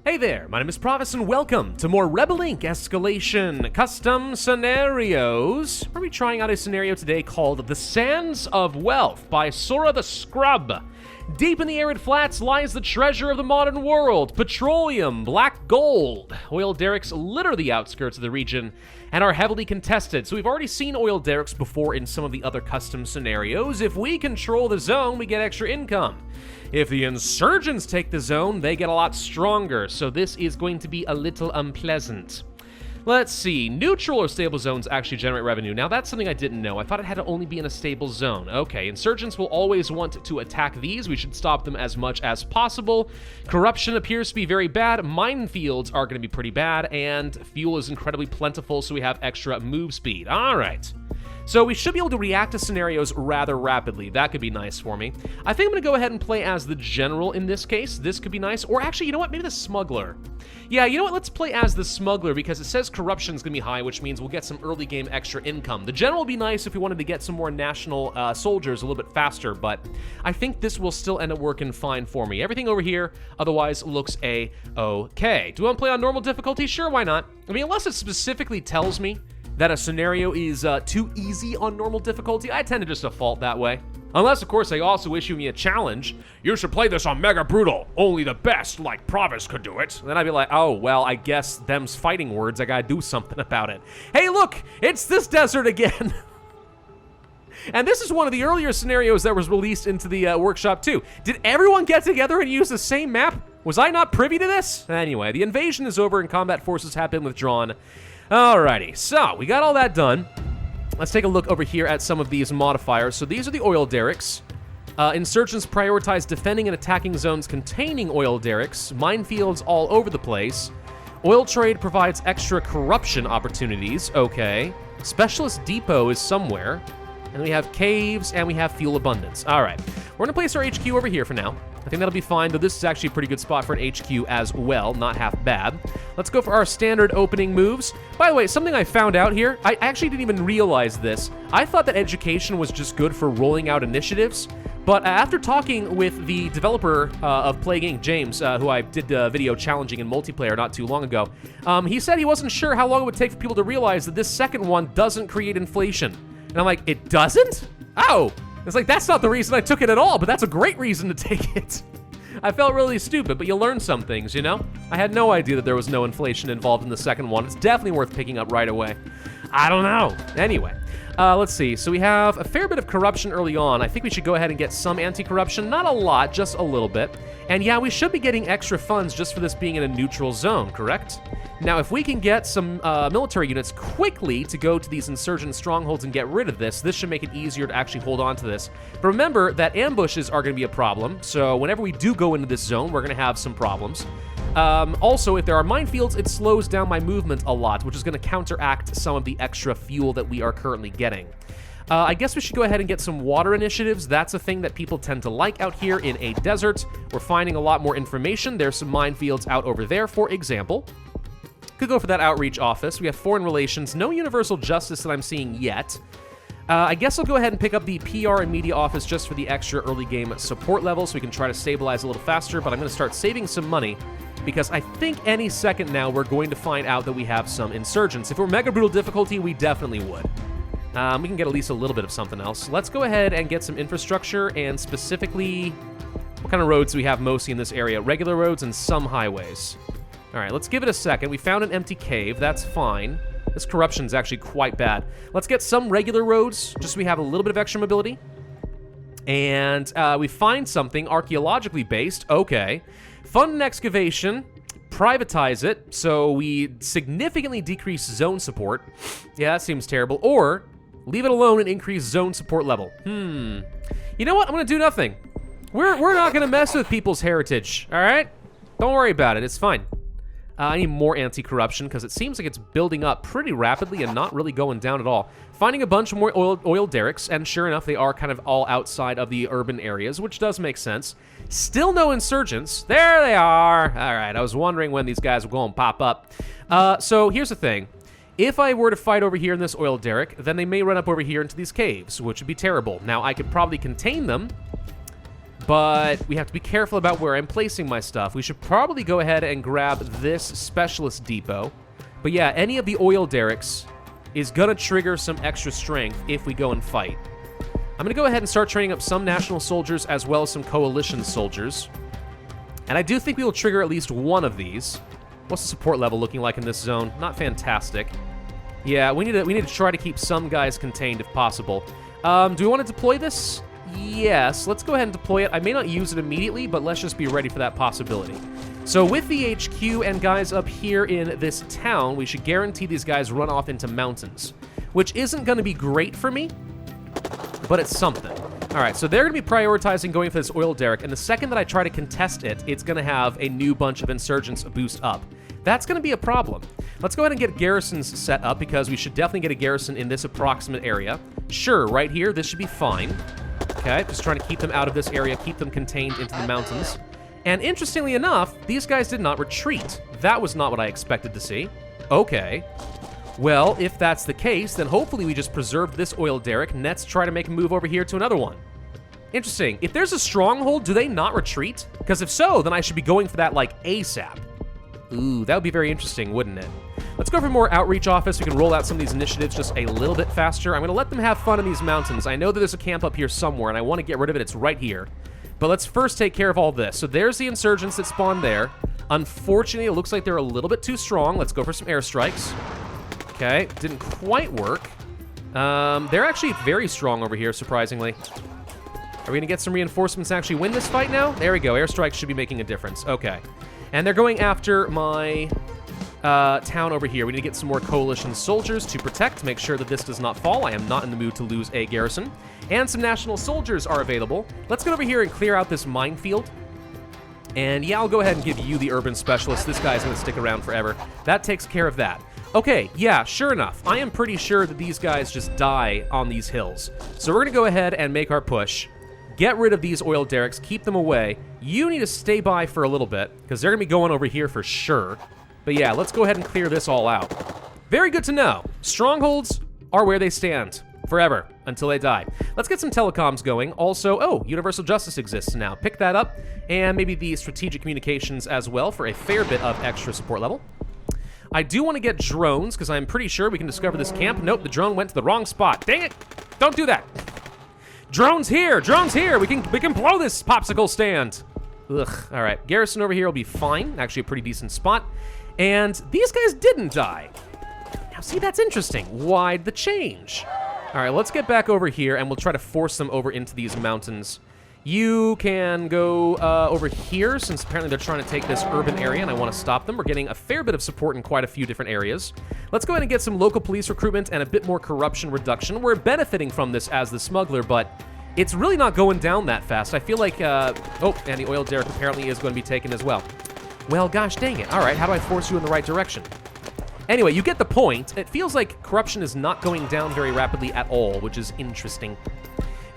Hey there, my name is Pravus and welcome to more Rebel Inc. Escalation Custom Scenarios. We're going to be trying out a scenario today called The Sands of Wealth by Sora the Scrub. Deep in the arid flats lies the treasure of the modern world, petroleum, black gold. Oil derricks litter the outskirts of the region and are heavily contested, so we've already seen oil derricks before in some of the other custom scenarios. If we control the zone, we get extra income. If the insurgents take the zone, they get a lot stronger, so this is going to be a little unpleasant. Let's see, neutral or stable zones actually generate revenue. Now that's something I didn't know. I thought it had to only be in a stable zone. Okay, insurgents will always want to attack these. We should stop them as much as possible. Corruption appears to be very bad. Minefields are going to be pretty bad, and fuel is incredibly plentiful, so we have extra move speed. All right. So we should be able to react to scenarios rather rapidly. That could be nice for me. I think I'm going to go ahead and play as the general in this case. This could be nice. Or actually, you know what? Maybe the smuggler. Yeah, you know what? Let's play as the smuggler because it says corruption's going to be high, which means we'll get some early game extra income. The general would be nice if we wanted to get some more national soldiers a little bit faster, but I think this will still end up working fine for me. Everything over here otherwise looks A-okay. Do I want to play on normal difficulty? Sure, why not? I mean, unless it specifically tells me that a scenario is too easy on normal difficulty, I tend to just default that way. Unless, of course, they also issue me a challenge. You should play this on Mega Brutal. Only the best, like Pravus, could do it. Then I'd be like, oh, well, I guess them's fighting words. I gotta do something about it. Hey, look, it's this desert again. And this is one of the earlier scenarios that was released into the workshop, too. Did everyone get together and use the same map? Was I not privy to this? Anyway, the invasion is over and combat forces have been withdrawn. Alrighty, so we got all that done. Let's take a look over here at some of these modifiers. So these are the oil derricks. Insurgents prioritize defending and attacking zones containing oil derricks. Minefields all over the place. Oil trade provides extra corruption opportunities. Okay. Specialist depot is somewhere. And we have caves and we have fuel abundance. All right. We're going to place our HQ over here for now. I think that'll be fine, though this is actually a pretty good spot for an HQ as well, not half bad. Let's go for our standard opening moves. By the way, something I found out here, I actually didn't even realize this. I thought that education was just good for rolling out initiatives, but after talking with the developer of Plague Inc., James, who I did a video challenging in multiplayer not too long ago, he said he wasn't sure how long it would take for people to realize that this second one doesn't create inflation. And I'm like, it doesn't? Oh! It's like, that's not the reason I took it at all, but that's a great reason to take it. I felt really stupid, but you learn some things, you know? I had no idea that there was no inflation involved in the second one. It's definitely worth picking up right away. I don't know. Anyway, let's see. So we have a fair bit of corruption early on. I think we should go ahead and get some anti-corruption. Not a lot, just a little bit. And yeah, we should be getting extra funds just for this being in a neutral zone, correct? Now, if we can get some military units quickly to go to these insurgent strongholds and get rid of this, this should make it easier to actually hold on to this. But remember that ambushes are going to be a problem, so whenever we do go into this zone, we're going to have some problems. Also, if there are minefields, it slows down my movement a lot, which is going to counteract some of the extra fuel that we are currently getting. I guess we should go ahead and get some water initiatives. That's a thing that people tend to like out here in a desert. We're finding a lot more information. There's some minefields out over there, for example. Could go for that outreach office. We have foreign relations. No universal justice that I'm seeing yet. I guess I'll go ahead and pick up the PR and media office just for the extra early game support level so we can try to stabilize a little faster, but I'm going to start saving some money because I think any second now we're going to find out that we have some insurgents. If it were Mega Brutal difficulty, we definitely would. We can get at least a little bit of something else. Let's go ahead and get some infrastructure, and specifically, what kind of roads do we have mostly in this area? Regular roads and some highways. All right, let's give it a second. We found an empty cave. That's fine. This corruption's actually quite bad. Let's get some regular roads, just so we have a little bit of extra mobility. And we find something archaeologically based. Okay. Fund an excavation. Privatize it, so we significantly decrease zone support. Yeah, that seems terrible. Or leave it alone and increase zone support level. You know what? I'm going to do nothing. We're not going to mess with people's heritage, all right? Don't worry about it. It's fine. I need more anti-corruption because it seems like it's building up pretty rapidly and not really going down at all. Finding a bunch more oil derricks, and sure enough, they are kind of all outside of the urban areas, which does make sense. Still no insurgents. There they are. All right, I was wondering when these guys were going to pop up. So here's the thing. If I were to fight over here in this oil derrick, then they may run up over here into these caves, which would be terrible. Now, I could probably contain them but we have to be careful about where I'm placing my stuff. We should probably go ahead and grab this specialist depot. But yeah, any of the oil derricks is gonna trigger some extra strength if we go and fight. I'm gonna go ahead and start training up some national soldiers as well as some coalition soldiers. And I do think we will trigger at least one of these. What's the support level looking like in this zone? Not fantastic. Yeah, we need to try to keep some guys contained if possible. Do we want to deploy this? Yes, let's go ahead and deploy it. I may not use it immediately, but let's just be ready for that possibility. So with the HQ and guys up here in this town, we should guarantee these guys run off into mountains, which isn't going to be great for me, but it's something. All right, so they're going to be prioritizing going for this oil derrick, and the second that I try to contest it, it's going to have a new bunch of insurgents boost up. That's going to be a problem. Let's go ahead and get garrisons set up, because we should definitely get a garrison in this approximate area. Sure, right here, this should be fine. Okay, just trying to keep them out of this area, keep them contained into the mountains. And interestingly enough, these guys did not retreat. That was not what I expected to see. Okay. Well, if that's the case, then hopefully we just preserved this oil derrick, and let's try to make a move over here to another one. Interesting. If there's a stronghold, do they not retreat? Because if so, then I should be going for that, like, ASAP. Ooh, that would be very interesting, wouldn't it? Let's go for more outreach office. We can roll out some of these initiatives just a little bit faster. I'm going to let them have fun in these mountains. I know that there's a camp up here somewhere, and I want to get rid of it. It's right here. But let's first take care of all this. So there's the insurgents that spawned there. Unfortunately, it looks like they're a little bit too strong. Let's go for some airstrikes. Okay, didn't quite work. They're actually very strong over here, surprisingly. Are we going to get some reinforcements to actually win this fight now? There we go. Airstrikes should be making a difference. Okay. And they're going after my town over here. We need to get some more coalition soldiers to protect, make sure that this does not fall. I am not in the mood to lose a garrison. And some national soldiers are available. Let's get over here and clear out this minefield. And yeah, I'll go ahead and give you the urban specialist. This guy's going to stick around forever. That takes care of that. Okay, yeah, sure enough. I am pretty sure that these guys just die on these hills. So we're going to go ahead and make our push. Get rid of these oil derricks, keep them away. You need to stay by for a little bit, because they're going to be going over here for sure. But yeah, let's go ahead and clear this all out. Very good to know. Strongholds are where they stand forever until they die. Let's get some telecoms going. Also, oh, Universal Justice exists now. Pick that up, and maybe the strategic communications as well for a fair bit of extra support level. I do want to get drones, because I'm pretty sure we can discover this camp. Nope, the drone went to the wrong spot. Dang it! Don't do that! Drones here! Drones here! We can blow this popsicle stand! Ugh, alright. Garrison over here will be fine. Actually a pretty decent spot. And these guys didn't die. Now see, that's interesting. Why'd the change? Alright, let's get back over here, and we'll try to force them over into these mountains. You can go over here, since apparently they're trying to take this urban area, and I want to stop them. We're getting a fair bit of support in quite a few different areas. Let's go ahead and get some local police recruitment and a bit more corruption reduction. We're benefiting from this as the smuggler, but it's really not going down that fast. I feel like, oh, and the oil derrick apparently is going to be taken as well. Well, gosh dang it. All right, how do I force you in the right direction? Anyway, you get the point. It feels like corruption is not going down very rapidly at all, which is interesting.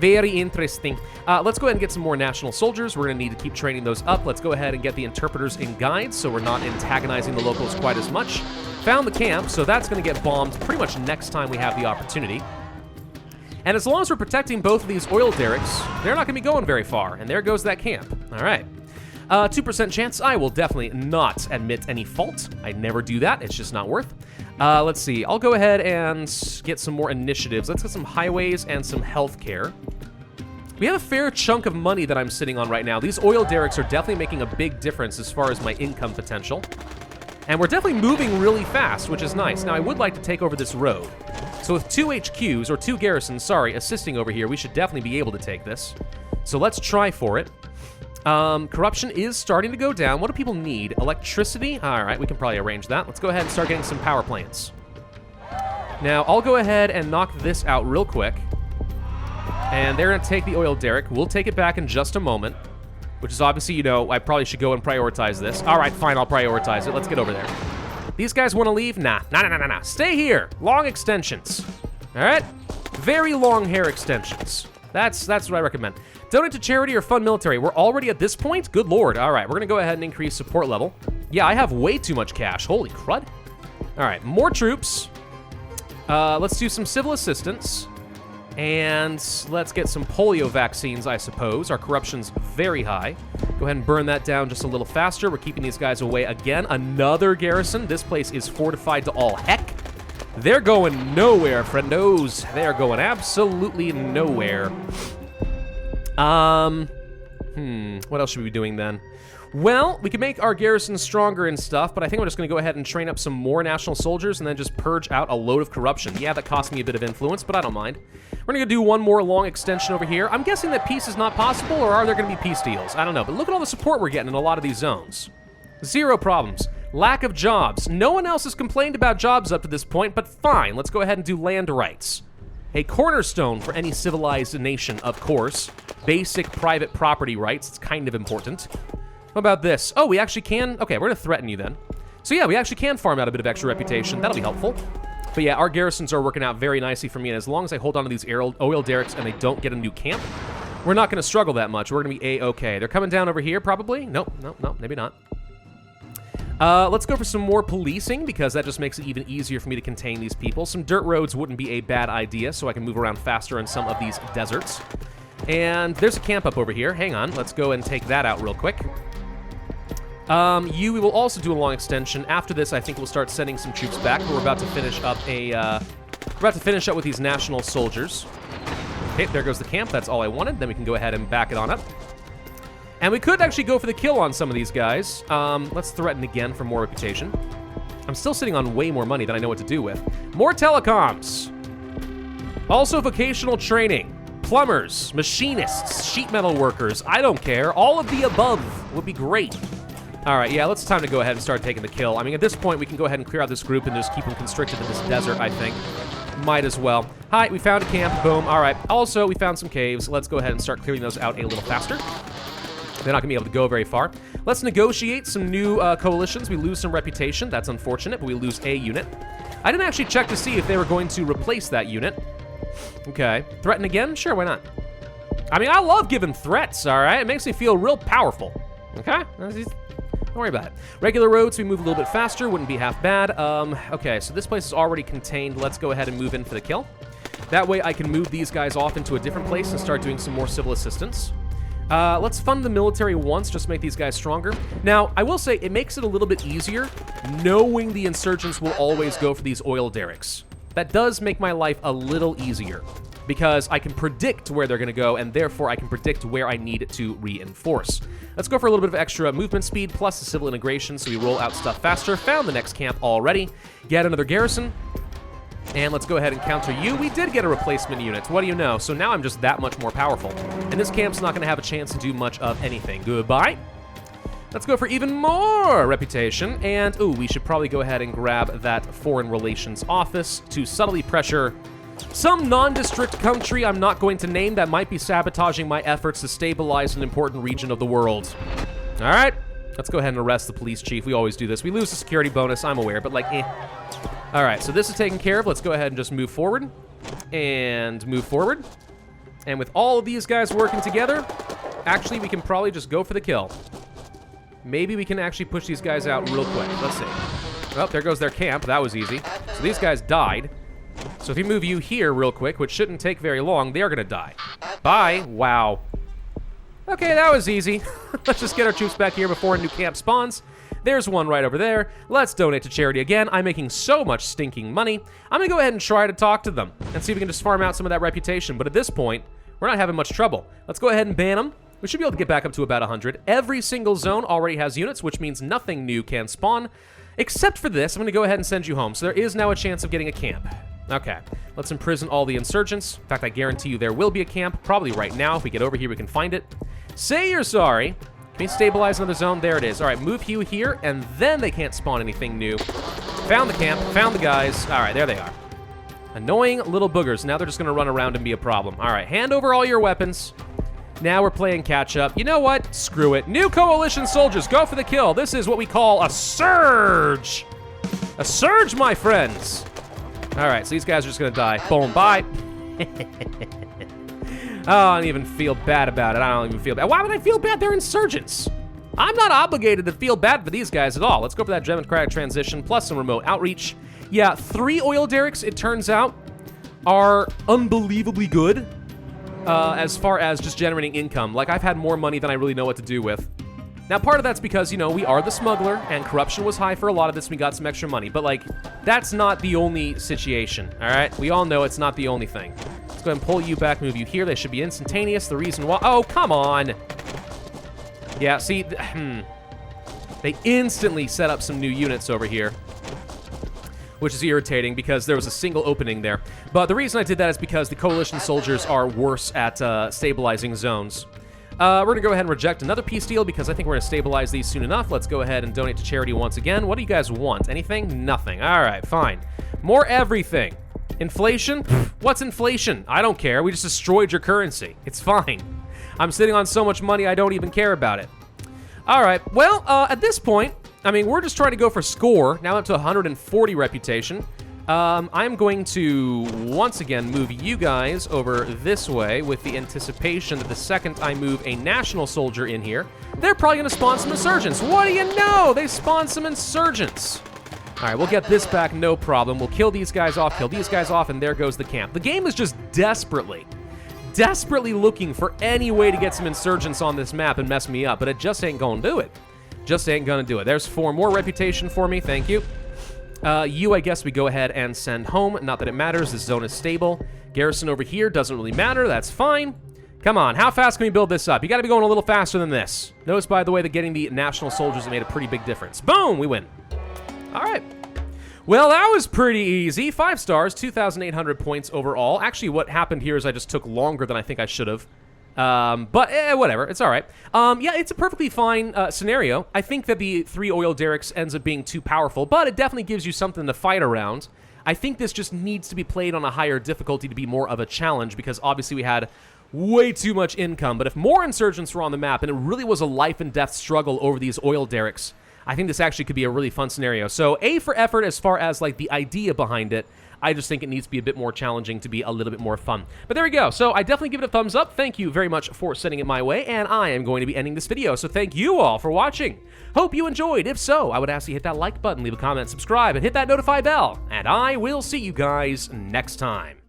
Very interesting. Let's go ahead and get some more national soldiers. We're going to need to keep training those up. Let's go ahead and get the interpreters and guides so we're not antagonizing the locals quite as much. Found the camp, so that's going to get bombed pretty much next time we have the opportunity. And as long as we're protecting both of these oil derricks, they're not going to be going very far. And there goes that camp. All right. 2% chance. I will definitely not admit any fault. I never do that. It's just not worth. Let's see. I'll go ahead and get some more initiatives. Let's get some highways and some healthcare. We have a fair chunk of money that I'm sitting on right now. These oil derricks are definitely making a big difference as far as my income potential. And we're definitely moving really fast, which is nice. Now, I would like to take over this road. So with 2 HQs, or 2 garrisons, sorry, assisting over here, we should definitely be able to take this. So let's try for it. Corruption is starting to go down. What do people need? Electricity? All right, we can probably arrange that. Let's go ahead and start getting some power plants. Now, I'll go ahead and knock this out real quick. And they're going to take the oil derrick. We'll take it back in just a moment. Which is obviously, you know, I probably should go and prioritize this. All right, fine, I'll prioritize it. Let's get over there. These guys want to leave? Nah. Stay here. Long extensions. All right? Very long hair extensions. That's what I recommend. Donate to charity or fund military. We're already at this point? Good lord. All right, we're going to go ahead and increase support level. Yeah, I have way too much cash. Holy crud. All right, more troops. Let's do some civil assistance. And let's get some polio vaccines, I suppose. Our corruption's very high. Go ahead and burn that down just a little faster. We're keeping these guys away again. Another garrison. This place is fortified to all heck. They're going nowhere, friendos. They are going absolutely nowhere. What else should we be doing then? Well, we can make our garrison stronger and stuff, but I think we're just going to go ahead and train up some more national soldiers and then just purge out a load of corruption. Yeah, that cost me a bit of influence, but I don't mind. We're going to do one more long extension over here. I'm guessing that peace is not possible, or are there going to be peace deals? I don't know, but look at all the support we're getting in a lot of these zones. Zero problems. Lack of jobs. No one else has complained about jobs up to this point, but fine, let's go ahead and do land rights. A cornerstone for any civilized nation, of course. Basic private property rights, it's kind of important. What about this? Oh, we actually can? Okay, we're gonna threaten you then. So yeah, we actually can farm out a bit of extra reputation. That'll be helpful. But yeah, our garrisons are working out very nicely for me, and as long as I hold on to these oil derricks and they don't get a new camp, we're not gonna struggle that much. We're gonna be A-okay. They're coming down over here, probably? Nope, maybe not. Let's go for some more policing, because that just makes it even easier for me to contain these people. Some dirt roads wouldn't be a bad idea, so I can move around faster in some of these deserts. And there's a camp up over here. Hang on, let's go and take that out real quick. We will also do a long extension. After this, I think we'll start sending some troops back. We're about to finish up with these national soldiers. Okay, there goes the camp. That's all I wanted. Then we can go ahead and back it on up. And we could actually go for the kill on some of these guys. Let's threaten again for more reputation. I'm still sitting on way more money than I know what to do with. More telecoms. Also vocational training. Plumbers, machinists, sheet metal workers. I don't care. All of the above would be great. All right, yeah, it's time to go ahead and start taking the kill. I mean, at this point, we can go ahead and clear out this group and just keep them constricted in this desert, I think. Might as well. Hi, we found a camp. Boom. All right. Also, we found some caves. Let's go ahead and start clearing those out a little faster. They're not going to be able to go very far. Let's negotiate some new coalitions. We lose some reputation. That's unfortunate, but we lose a unit. I didn't actually check to see if they were going to replace that unit. Okay. Threaten again? Sure, why not? I mean, I love giving threats, all right? It makes me feel real powerful. Okay? Don't worry about it. Regular roads, we move a little bit faster. Wouldn't be half bad. Okay, so this place is already contained. Let's go ahead and move in for the kill. That way I can move these guys off into a different place and start doing some more civil assistance. Let's fund the military once, just make these guys stronger. Now, I will say, it makes it a little bit easier knowing the insurgents will always go for these oil derricks. That does make my life a little easier, because I can predict where they're going to go, and therefore I can predict where I need to reinforce. Let's go for a little bit of extra movement speed, plus the civil integration, so we roll out stuff faster. Found the next camp already. Get another garrison. And let's go ahead and counter you. We did get a replacement unit. What do you know? So now I'm just that much more powerful. And this camp's not going to have a chance to do much of anything. Goodbye. Let's go for even more reputation. And, ooh, we should probably go ahead and grab that Foreign Relations Office to subtly pressure some nondescript country I'm not going to name that might be sabotaging my efforts to stabilize an important region of the world. All right. Let's go ahead and arrest the police chief. We always do this. We lose the security bonus, I'm aware, but like, eh. All right, so this is taken care of. Let's go ahead and just move forward. And move forward. And with all of these guys working together, actually, we can probably just go for the kill. Maybe we can actually push these guys out real quick. Let's see. Oh, there goes their camp. That was easy. So these guys died. So if you move you here real quick, which shouldn't take very long, they're going to die. Bye. Wow. Okay, that was easy. Let's just get our troops back here before a new camp spawns. There's one right over there. Let's donate to charity again. I'm making so much stinking money. I'm going to go ahead and try to talk to them and see if we can just farm out some of that reputation. But at this point, we're not having much trouble. Let's go ahead and ban them. We should be able to get back up to about 100. Every single zone already has units, which means nothing new can spawn. Except for this, I'm going to go ahead and send you home. So there is now a chance of getting a camp. Okay, let's imprison all the insurgents. In fact, I guarantee you there will be a camp, probably right now. If we get over here, we can find it. Say you're sorry. Can we stabilize another zone? There it is. All right, move you here, and then they can't spawn anything new. Found the camp, found the guys. All right, there they are. Annoying little boogers. Now they're just going to run around and be a problem. All right, hand over all your weapons. Now we're playing catch-up. You know what? Screw it. New coalition soldiers, go for the kill. This is what we call a surge. A surge, my friends. All right, so these guys are just going to die. Boom, bye. Oh, I don't even feel bad about it. I don't even feel bad. Why would I feel bad? They're insurgents. I'm not obligated to feel bad for these guys at all. Let's go for that democratic transition plus some remote outreach. Yeah, 3 oil derricks, it turns out. are unbelievably good as far as just generating income. Like, I've had more money than I really know what to do with. Now, part of that's because, you know, we are the smuggler, and corruption was high for a lot of this, and we got some extra money. But, like, that's not the only situation, all right? We all know it's not the only thing. Let's go ahead and pull you back, move you here. They should be instantaneous. The reason why... Oh, come on! Yeah, see... They instantly set up some new units over here, which is irritating because there was a single opening there. But the reason I did that is because the coalition soldiers are worse at stabilizing zones. We're going to go ahead and reject another peace deal because I think we're going to stabilize these soon enough. Let's go ahead and donate to charity once again. What do you guys want? Anything? Nothing. All right, fine. More everything. Inflation? What's inflation? I don't care. We just destroyed your currency. It's fine. I'm sitting on so much money I don't even care about it. All right, well, at this point, I mean, we're just trying to go for score. Now up to 140 reputation. I'm going to, once again, move you guys over this way with the anticipation that the second I move a national soldier in here, they're probably going to spawn some insurgents. What do you know? They spawned some insurgents. All right, we'll get this back, no problem. We'll kill these guys off, and there goes the camp. The game is just desperately looking for any way to get some insurgents on this map and mess me up, but it just ain't gonna do it. Just ain't gonna do it. There's 4 more reputation for me, thank you. You, I guess we go ahead and send home. Not that it matters, this zone is stable. Garrison over here doesn't really matter, that's fine. Come on, how fast can we build this up? You gotta be going a little faster than this. Notice, by the way, that getting the national soldiers made a pretty big difference. Boom, we win. All right. Well, that was pretty easy. 5 stars, 2,800 points overall. Actually, what happened here is I just took longer than I think I should have. But whatever, it's all right. Yeah, it's a perfectly fine scenario. I think that the 3 oil derricks ends up being too powerful, but it definitely gives you something to fight around. I think this just needs to be played on a higher difficulty to be more of a challenge, because obviously we had way too much income. But if more insurgents were on the map, and it really was a life and death struggle over these oil derricks, I think this actually could be a really fun scenario. So A for effort as far as like the idea behind it. I just think it needs to be a bit more challenging to be a little bit more fun. But there we go. So I definitely give it a thumbs up. Thank you very much for sending it my way, and I am going to be ending this video. So thank you all for watching. Hope you enjoyed. If so, I would ask you to hit that like button, leave a comment, subscribe, and hit that notify bell. And I will see you guys next time.